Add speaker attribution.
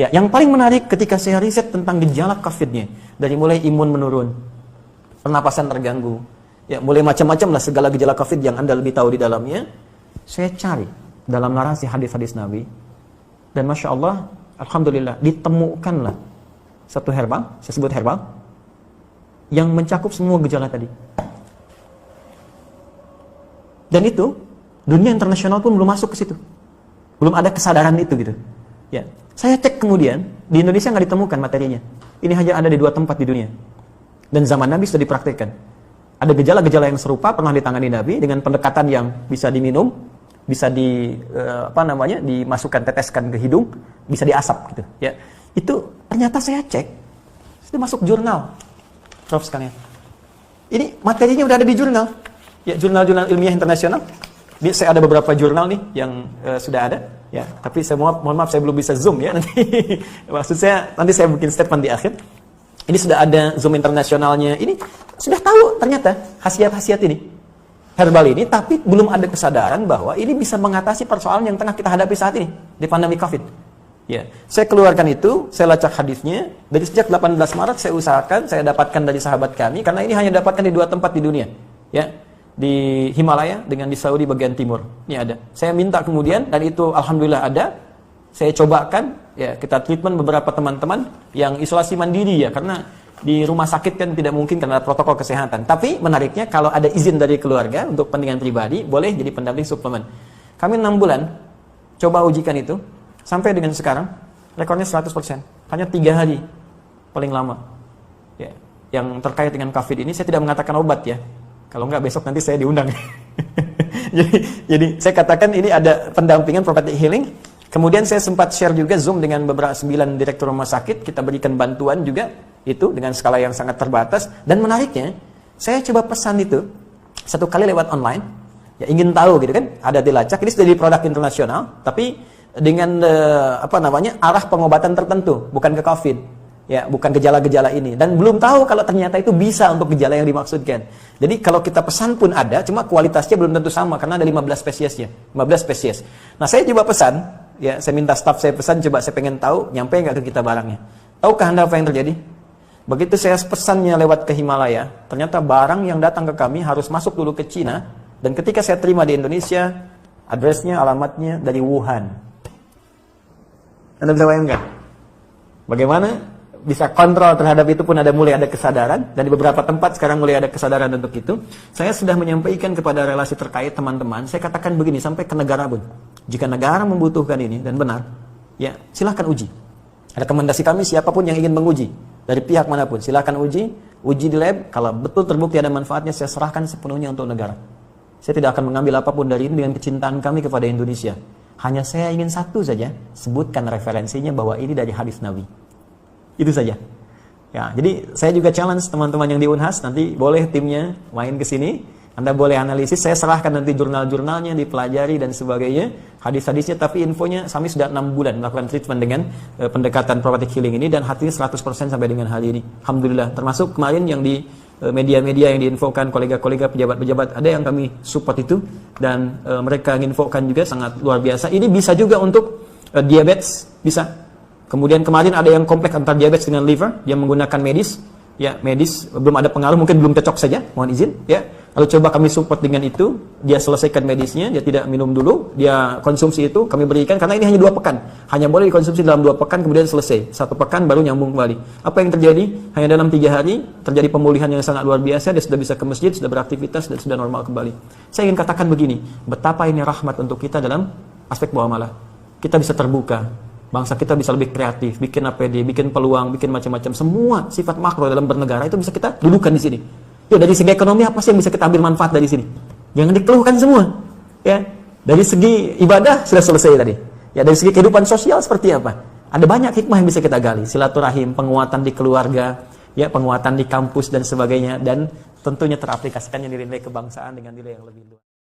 Speaker 1: Ya, yang paling menarik ketika saya riset tentang gejala COVID-nya, dari mulai imun menurun, pernapasan terganggu, ya mulai macam-macam lah segala gejala COVID yang Anda lebih tahu di dalamnya, saya cari dalam narasi hadis-hadis Nabi, dan Masya Allah, Alhamdulillah, ditemukanlah satu herbal, saya sebut herbal, yang mencakup semua gejala tadi. Dan itu, dunia internasional pun belum masuk ke situ. Belum ada kesadaran itu gitu. Ya, saya cek kemudian di Indonesia nggak ditemukan materinya. Ini hanya ada di 2 tempat di dunia. Dan zaman Nabi sudah dipraktikkan. Ada gejala-gejala yang serupa pernah ditangani Nabi dengan pendekatan yang bisa diminum, bisa dimasukkan, teteskan ke hidung, bisa diasap gitu. Ya, itu ternyata saya cek sudah masuk jurnal, Prof sekalian. Ini materinya udah ada di jurnal. Ya, jurnal-jurnal ilmiah internasional. Saya ada beberapa jurnal nih yang sudah ada. Ya, tapi saya mohon maaf saya belum bisa zoom ya nanti. Maksud saya nanti saya bikin statement di akhir. Ini sudah ada zoom internasionalnya. Ini sudah tahu ternyata khasiat-khasiat ini. Herbal ini, tapi belum ada kesadaran bahwa ini bisa mengatasi persoalan yang tengah kita hadapi saat ini di pandemi Covid. Ya, saya keluarkan itu, saya lacak hadisnya. Dari sejak 18 Maret saya usahakan, saya dapatkan dari sahabat kami karena ini hanya dapatkan di 2 tempat di dunia. Ya. Di Himalaya dengan di Saudi bagian timur. Ini ada. Saya minta kemudian dan itu alhamdulillah ada. Saya cobakan ya, kita treatment beberapa teman-teman yang isolasi mandiri ya, karena di rumah sakit kan tidak mungkin karena protokol kesehatan. Tapi menariknya kalau ada izin dari keluarga untuk kepentingan pribadi, boleh jadi pendamping suplemen. Kami 6 bulan coba ujikan itu sampai dengan sekarang rekornya 100%. Hanya 3 hari paling lama. Ya, yang terkait dengan COVID ini saya tidak mengatakan obat ya. Kalau enggak besok nanti saya diundang. jadi saya katakan ini ada pendampingan prophetic healing. Kemudian saya sempat share juga Zoom dengan beberapa 9 direktur rumah sakit. Kita berikan bantuan juga itu dengan skala yang sangat terbatas. Dan menariknya, saya coba pesan itu 1 kali lewat online. Ya ingin tahu gitu kan, ada dilacak. Ini sudah jadi produk internasional, tapi dengan arah pengobatan tertentu, bukan ke COVID. Ya, bukan gejala-gejala ini. Dan belum tahu kalau ternyata itu bisa untuk gejala yang dimaksudkan. Jadi kalau kita pesan pun ada, cuma kualitasnya belum tentu sama karena ada 15 spesiesnya. 15 spesies. Nah, saya coba pesan, ya, saya minta staff saya pesan, coba saya pengen tahu nyampe nggak ke kita barangnya. Tahukah Anda apa yang terjadi? Begitu saya pesannya lewat ke Himalaya, ternyata barang yang datang ke kami harus masuk dulu ke Cina, dan ketika saya terima di Indonesia, addressnya, alamatnya dari Wuhan. Anda bisa bayangkan? Bagaimana bisa kontrol terhadap itu pun mulai ada kesadaran, dan di beberapa tempat sekarang mulai ada kesadaran untuk itu. Saya sudah menyampaikan kepada relasi terkait teman-teman, saya katakan begini sampai ke negara pun. Jika negara membutuhkan ini dan benar, ya silahkan uji. Rekomendasi kami siapapun yang ingin menguji dari pihak manapun, silahkan uji di lab. Kalau betul terbukti ada manfaatnya, saya serahkan sepenuhnya untuk negara. Saya tidak akan mengambil apapun dari ini dengan kecintaan kami kepada Indonesia. Hanya saya ingin satu saja, sebutkan referensinya bahwa ini dari hadis Nabi. Itu saja. Ya, jadi saya juga challenge teman-teman yang di Unhas, nanti boleh timnya main ke sini. Anda boleh analisis, saya serahkan nanti jurnal-jurnalnya, dipelajari dan sebagainya, hadis-hadisnya, tapi infonya kami sudah 6 bulan melakukan treatment dengan pendekatan prophetic healing ini, dan hatinya 100% sampai dengan hari ini. Alhamdulillah, termasuk kemarin yang di media-media yang diinfokan kolega-kolega pejabat-pejabat, ada yang kami support itu, dan mereka menginfokan juga sangat luar biasa. Ini bisa juga untuk diabetes, bisa. Kemudian kemarin ada yang kompleks antara diabetes dengan liver, dia menggunakan medis. Ya, medis belum ada pengaruh, mungkin belum cocok saja, mohon izin. Ya, lalu coba kami support dengan itu, dia selesaikan medisnya, dia tidak minum dulu, dia konsumsi itu, kami berikan, karena ini hanya 2 pekan. Hanya boleh dikonsumsi dalam 2 pekan, kemudian selesai. 1 pekan baru nyambung kembali. Apa yang terjadi? Hanya dalam 3 hari, terjadi pemulihan yang sangat luar biasa, dia sudah bisa ke masjid, sudah beraktivitas, dan sudah normal kembali. Saya ingin katakan begini, betapa ini rahmat untuk kita dalam aspek muamalah. Kita bisa terbuka. Bangsa kita bisa lebih kreatif, bikin APD, bikin peluang, bikin macam-macam. Semua sifat makro dalam bernegara itu bisa kita dudukan di sini. Ya, dari segi ekonomi apa sih yang bisa kita ambil manfaat dari sini? Jangan dikeluhkan semua. Ya, dari segi ibadah sudah selesai tadi. Ya, dari segi kehidupan sosial seperti apa? Ada banyak hikmah yang bisa kita gali. Silaturahim, penguatan di keluarga, ya, penguatan di kampus dan sebagainya, dan tentunya teraplikasikannya nilai-nilai kebangsaan dengan nilai yang lebih luas.